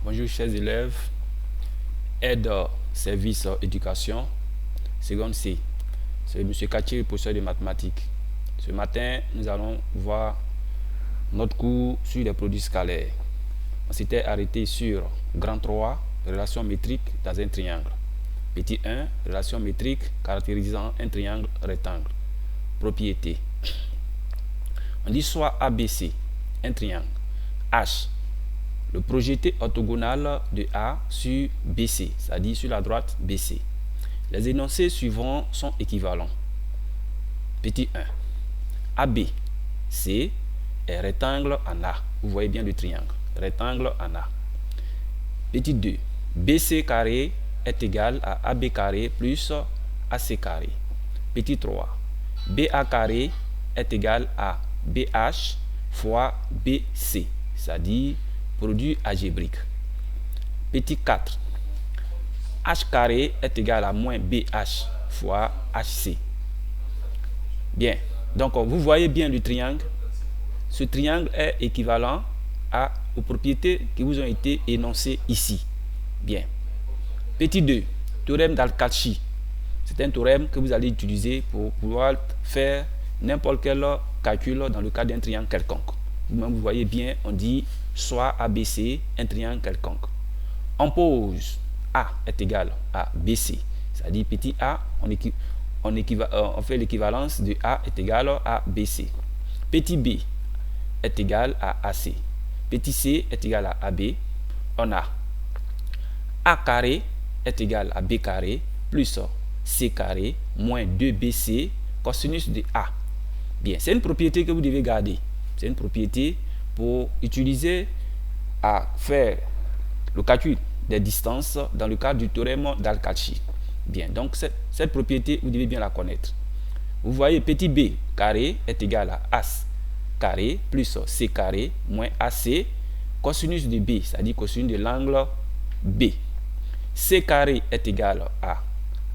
Bonjour chers élèves, aide service éducation, seconde C. C'est M. Kachi, le professeur de mathématiques. Ce matin, nous allons voir notre cours sur les produits scalaires. On s'était arrêté sur grand 3, relation métrique dans un triangle. Petit 1, relation métrique caractérisant un triangle rectangle. Propriété. On dit soit ABC, un triangle. H, le projeté orthogonal de A sur BC, c'est-à-dire sur la droite BC. Les énoncés suivants sont équivalents. Petit 1. AB, C est rectangle en A. Vous voyez bien le triangle. Rectangle en A. Petit 2. BC carré est égal à AB carré plus AC carré. Petit 3. BA carré est égal à BH fois BC, c'est-à-dire produit algébrique. Petit 4. H carré est égal à moins BH fois HC. Bien, donc vous voyez bien le triangle. Ce triangle est équivalent aux propriétés qui vous ont été énoncées ici. Bien. Petit 2. Théorème d'Al-Kachi. C'est un théorème que vous allez utiliser pour pouvoir faire n'importe quel calcul dans le cas d'un triangle quelconque. Vous voyez bien, on dit soit ABC, un triangle quelconque. On pose A est égal à BC, c'est-à-dire petit a, on fait l'équivalence de A est égal à BC. Petit b est égal à AC. Petit c est égal à AB. On a A carré est égal à B carré plus C carré moins 2BC cosinus de A. Bien, c'est une propriété que vous devez garder. C'est une propriété pour utiliser à faire le calcul des distances dans le cadre du théorème d'Al-Kachi. Bien, donc cette propriété, vous devez bien la connaître. Vous voyez, petit b carré est égal à A carré plus C carré moins AC cosinus de B, c'est-à-dire cosinus de l'angle B. C carré est égal à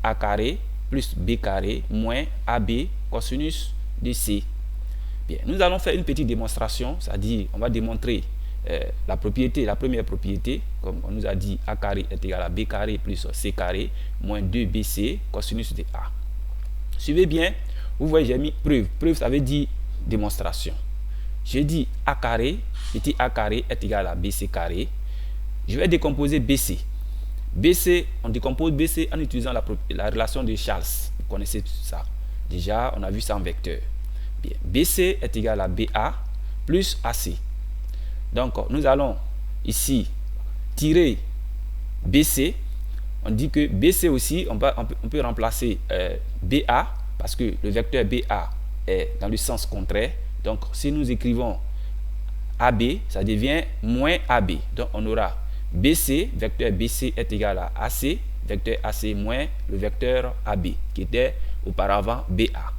A carré plus B carré moins AB cosinus de C. Bien, nous allons faire une petite démonstration, c'est-à-dire on va démontrer la première propriété, comme on nous a dit A carré est égal à B carré plus C carré moins 2BC cosinus de A. Suivez bien, vous voyez j'ai mis preuve. Preuve ça veut dire démonstration. J'ai dit A carré, petit A carré est égal à BC carré. Je vais décomposer BC. BC, on décompose BC en utilisant la relation de Charles. Vous connaissez ça. Déjà, on a vu ça en vecteur. Bien. BC est égal à BA plus AC. Donc, nous allons ici tirer BC. On dit que BC aussi, on peut remplacer BA parce que le vecteur BA est dans le sens contraire. Donc, si nous écrivons AB, ça devient moins AB. Donc, on aura BC, vecteur BC est égal à AC, vecteur AC moins le vecteur AB, qui était auparavant BA.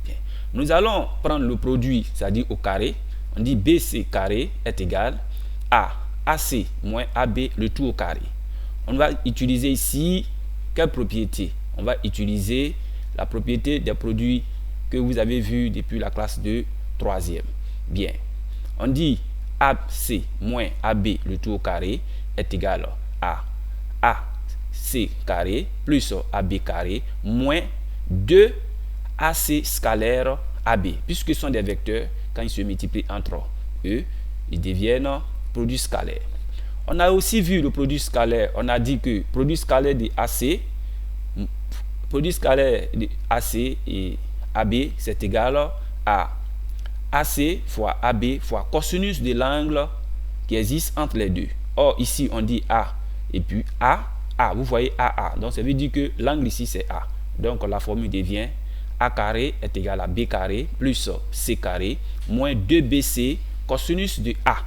Bien. Nous allons prendre le produit, c'est-à-dire au carré. On dit BC carré est égal à AC moins AB, le tout au carré. On va utiliser ici quelle propriété? On va utiliser la propriété des produits que vous avez vu depuis la classe de 3e. Bien. On dit AC moins AB, le tout au carré, est égal à AC carré plus AB carré moins 2 AC scalaire AB. Puisque ce sont des vecteurs, quand ils se multiplient entre eux, ils deviennent produits scalaires. On a aussi vu le produit scalaire. On a dit que produit scalaire de AC, et AB, c'est égal à AC fois AB fois cosinus de l'angle qui existe entre les deux. Or, ici, on dit A et puis A. Vous voyez AA. Donc, ça veut dire que l'angle ici, c'est A. Donc, la formule devient A carré est égal à B carré plus C carré moins 2BC cosinus de A.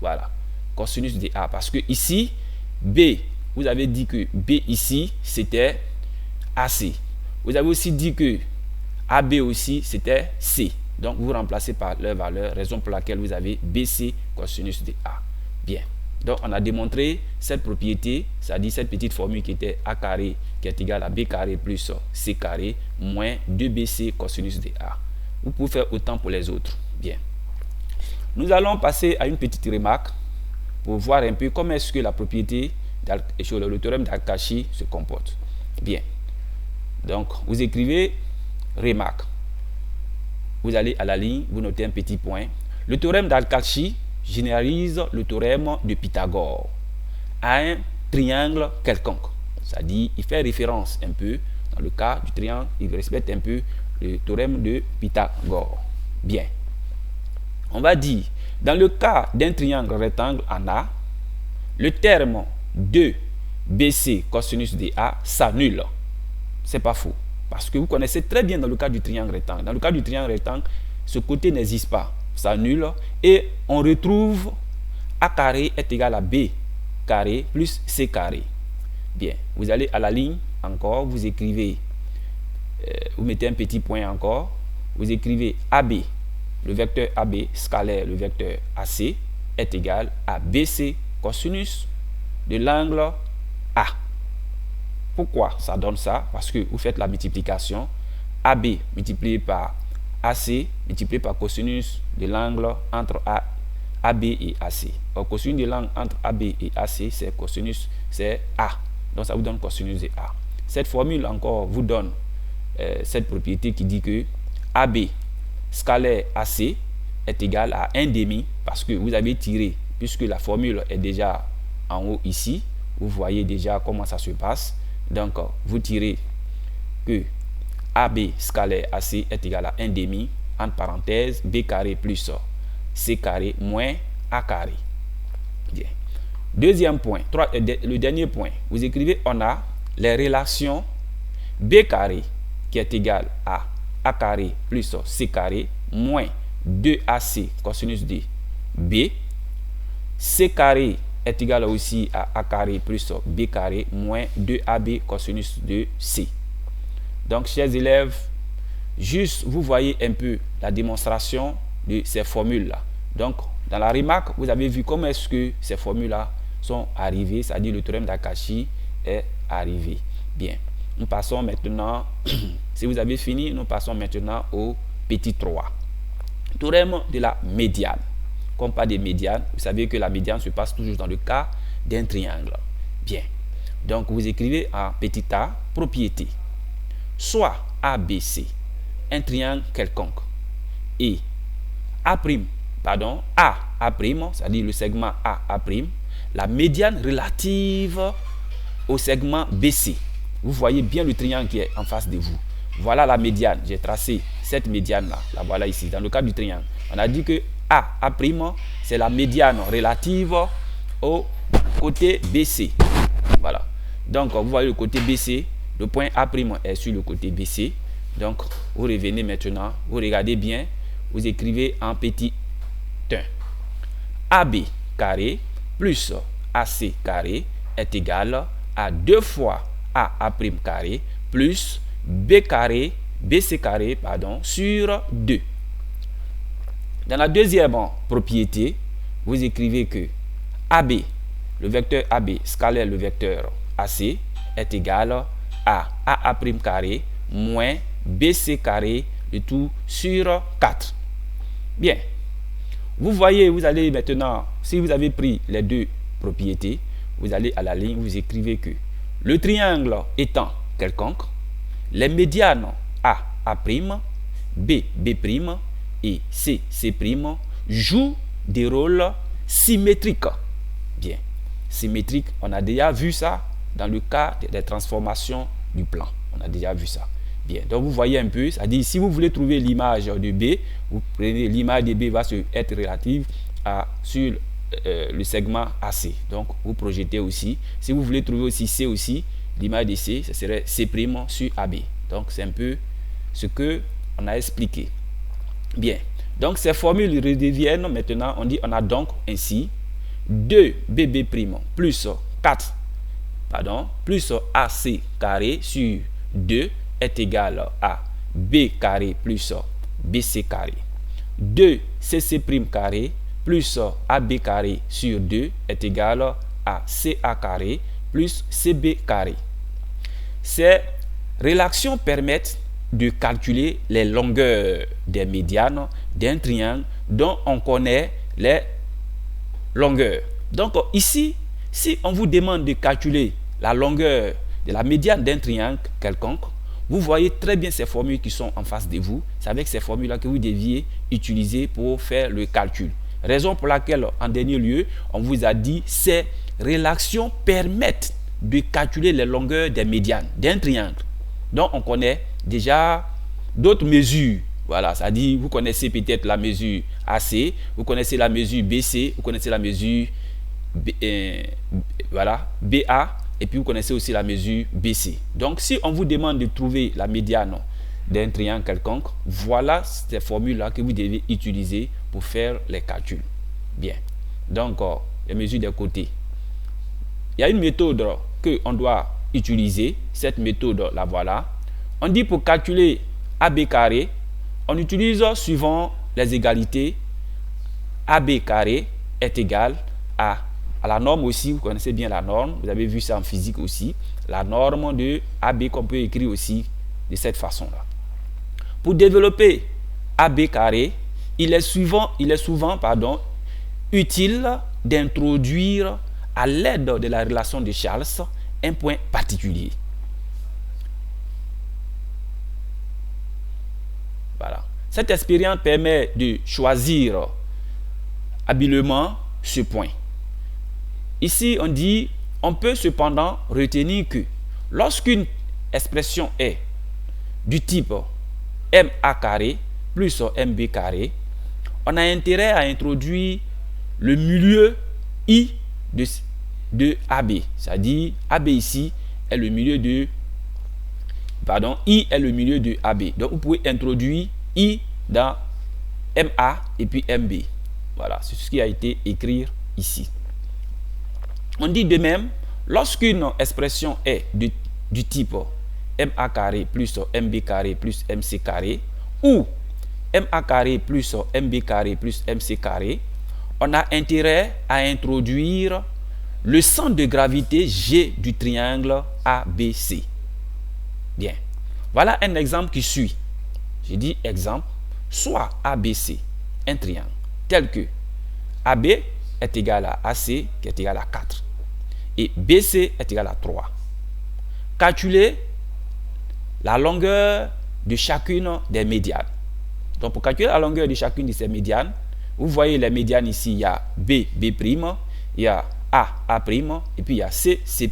Voilà. Cosinus de A. Parce que ici, B, vous avez dit que B ici, c'était AC. Vous avez aussi dit que AB aussi, c'était C. Donc, vous remplacez par leur valeur, raison pour laquelle vous avez BC cosinus de A. Bien. Donc, on a démontré cette propriété, c'est-à-dire cette petite formule qui était A carré, qui est égal à B carré plus C carré, moins 2BC cosinus de A. Vous pouvez faire autant pour les autres. Bien. Nous allons passer à une petite remarque. pour voir un peu comment est-ce que la propriété, le théorème d'Al-Kashi se comporte. Bien. Donc, vous écrivez remarque. Vous allez à la ligne, vous notez un petit point. Le théorème d'Al-Kashi généralise le théorème de Pythagore à un triangle quelconque. C'est-à-dire, il fait référence un peu, dans le cas du triangle, il respecte un peu le théorème de Pythagore. Bien. On va dire, dans le cas d'un triangle rectangle en A, le terme 2BC cosinus de A s'annule. C'est pas faux. Parce que vous connaissez très bien dans le cas du triangle rectangle. Dans le cas du triangle rectangle, ce côté n'existe pas. Ça annule. Et on retrouve A carré est égal à B carré plus C carré. Bien. Vous allez à la ligne encore. Vous écrivez, vous mettez un petit point encore. Vous écrivez AB. Le vecteur AB scalaire le vecteur AC est égal à BC cosinus de l'angle A. Pourquoi ça donne ça? Parce que vous faites la multiplication. AB multiplié par AC multiplié par cosinus de l'angle entre AB et AC. Alors, cosinus de l'angle entre AB et AC, c'est cosinus, c'est A. Donc ça vous donne cosinus de A. Cette formule encore vous donne cette propriété qui dit que AB scalaire AC est égal à 1 demi, parce que vous avez tiré, puisque la formule est déjà en haut ici, vous voyez déjà comment ça se passe. Donc vous tirez que AB scalaire AC est égal à 1 demi, entre parenthèses, B carré plus C carré moins A carré. Bien. Deuxième point, le dernier point, vous écrivez, on a les relations B carré qui est égal à A carré plus C carré moins 2AC cosinus de B. C carré est égal aussi à A carré plus B carré moins 2AB cosinus de C. Donc, chers élèves, juste vous voyez un peu la démonstration de ces formules-là. Donc, dans la remarque, vous avez vu comment est-ce que ces formules-là sont arrivées, c'est-à-dire le théorème d'Al-Kashi est arrivé. Bien, nous passons maintenant, si vous avez fini, nous passons maintenant au petit 3. Théorème de la médiane. Comme pas des médianes, vous savez que la médiane se passe toujours dans le cas d'un triangle. Bien, donc vous écrivez en petit a, propriété. Soit ABC, un triangle quelconque, et A', c'est-à-dire le segment A', la médiane relative au segment BC. Vous voyez bien le triangle qui est en face de vous. Voilà la médiane. J'ai tracé cette médiane-là. La voilà ici, dans le cas du triangle. On a dit que A', c'est la médiane relative au côté BC. Voilà. Donc, vous voyez le côté BC. Le point A' est sur le côté BC. Donc, vous revenez maintenant. Vous regardez bien. Vous écrivez en petit 1. AB carré plus AC carré est égal à 2 fois A' carré plus B carré, BC carré, sur 2. Dans la deuxième propriété, vous écrivez que AB, le vecteur AB scalaire le vecteur AC est égal à A' carré moins BC carré, le tout sur 4. Bien. Vous voyez, vous allez maintenant, si vous avez pris les deux propriétés, vous allez à la ligne, vous écrivez que le triangle étant quelconque, les médianes A', B et C jouent des rôles symétriques. Bien. Symétrique, on a déjà vu ça dans le cas des transformations du plan. On a déjà vu ça. Bien. Donc vous voyez un peu, c'est-à-dire si vous voulez trouver l'image de B, vous prenez l'image de B va être relative sur le segment AC. Donc vous projetez aussi. Si vous voulez trouver aussi C aussi, l'image de C, ce serait C' sur AB. Donc c'est un peu ce que on a expliqué. Bien. Donc ces formules redeviennent maintenant, on a donc ainsi 2BB' plus 4 plus AC carré sur 2 est égal à B carré plus BC carré. 2CC' carré plus AB carré sur 2 est égal à CA carré plus CB carré. Ces relations permettent de calculer les longueurs des médianes d'un triangle dont on connaît les longueurs. Donc ici, si on vous demande de calculer la longueur de la médiane d'un triangle quelconque, vous voyez très bien ces formules qui sont en face de vous. C'est avec ces formules-là que vous deviez utiliser pour faire le calcul. Raison pour laquelle, en dernier lieu, on vous a dit ces relations permettent de calculer les longueurs des médianes d'un triangle. Donc on connaît déjà d'autres mesures. Voilà, c'est-à-dire vous connaissez peut-être la mesure AC, vous connaissez la mesure BC, vous connaissez la mesure BA, et puis vous connaissez aussi la mesure BC. Donc si on vous demande de trouver la médiane d'un triangle quelconque, voilà ces formules-là que vous devez utiliser pour faire les calculs. Bien, donc les mesures des côtés. Il y a une méthode qu'on doit utiliser, cette méthode la voilà. On dit pour calculer AB carré, on utilise suivant les égalités. AB carré est égal à la norme aussi, vous connaissez bien la norme, vous avez vu ça en physique aussi, la norme de AB qu'on peut écrire aussi de cette façon-là. Pour développer AB carré, il est souvent utile d'introduire à l'aide de la relation de Charles un point particulier. Voilà. Cette expérience permet de choisir habilement ce point. Ici, on dit, on peut cependant retenir que lorsqu'une expression est du type MA carré plus MB carré, on a intérêt à introduire le milieu I de AB. C'est-à-dire, AB ici est le milieu de... Pardon, I est le milieu de AB. Donc, vous pouvez introduire I dans MA et puis MB. Voilà, c'est ce qui a été écrit ici. On dit de même, lorsqu'une expression est du type MA carré plus MB carré plus MC carré, ou MA carré plus MB carré plus MC carré, on a intérêt à introduire le centre de gravité G du triangle ABC. Bien. Voilà un exemple qui suit. J'ai dit exemple, soit ABC, un triangle, tel que AB est égal à AC qui est égal à 4 et BC est égal à 3. Calculer la longueur de chacune des médianes. Donc pour calculer la longueur de chacune de ces médianes, vous voyez les médianes ici, il y a B, B', il y a A, A', et puis il y a C, C'.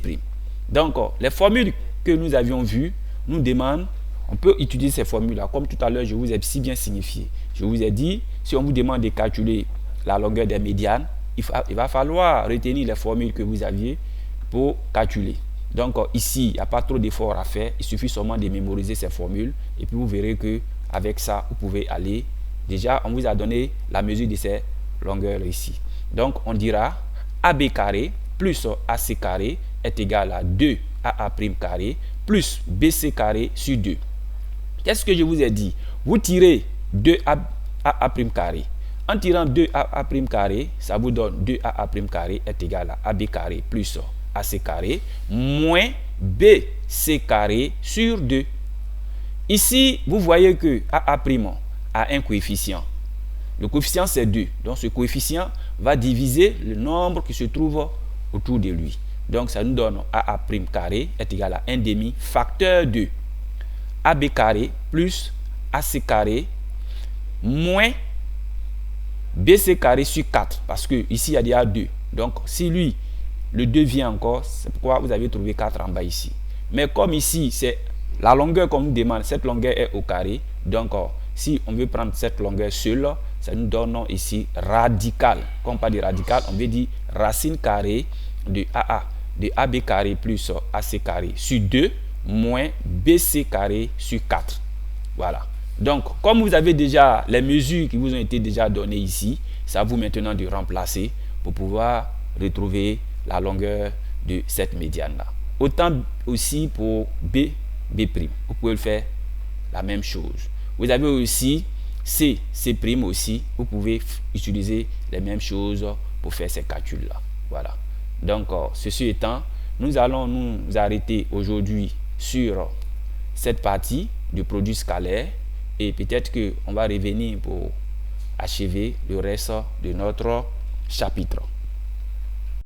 Donc les formules que nous avions vues nous demandent, on peut utiliser ces formules-là, comme tout à l'heure je vous ai si bien signifié. Je vous ai dit, si on vous demande de calculer la longueur des médianes, il va falloir retenir les formules que vous aviez pour calculer. Donc ici, il n'y a pas trop d'efforts à faire, il suffit seulement de mémoriser ces formules et puis vous verrez que avec ça, vous pouvez aller. Déjà, on vous a donné la mesure de ces longueurs ici. Donc on dira AB carré plus AC carré est égal à 2AA' carré plus BC carré sur 2. Qu'est-ce que je vous ai dit? Vous tirez 2AA' carré. En tirant 2AA' carré, ça vous donne 2AA' carré est égal à AB carré plus AC carré moins BC carré sur 2. Ici, vous voyez que AA' a un coefficient. Le coefficient, c'est 2. Donc, ce coefficient va diviser le nombre qui se trouve autour de lui. Donc, ça nous donne AA' carré est égal à 1 demi facteur de AB carré plus AC carré moins BC carré sur 4. Parce que ici, il y a déjà 2. Donc, si lui, le 2 vient encore, c'est pourquoi vous avez trouvé 4 en bas ici. Mais comme ici, c'est la longueur qu'on nous demande, cette longueur est au carré. Donc, si on veut prendre cette longueur seule, ça nous donne ici radical. Comme on parle de radical, on veut dire racine carrée de AA, de AB carré plus AC carré sur 2 moins BC carré sur 4. Voilà. Donc, comme vous avez déjà les mesures qui vous ont été déjà données ici, c'est à vous maintenant de remplacer pour pouvoir retrouver la longueur de cette médiane-là. Autant aussi pour B'. Vous pouvez le faire la même chose. Vous avez aussi C', C' aussi. Vous pouvez utiliser les mêmes choses pour faire ces calculs-là. Voilà. Donc, ceci étant, nous allons nous arrêter aujourd'hui sur cette partie du produit scalaire et peut-être qu'on va revenir pour achever le reste de notre chapitre.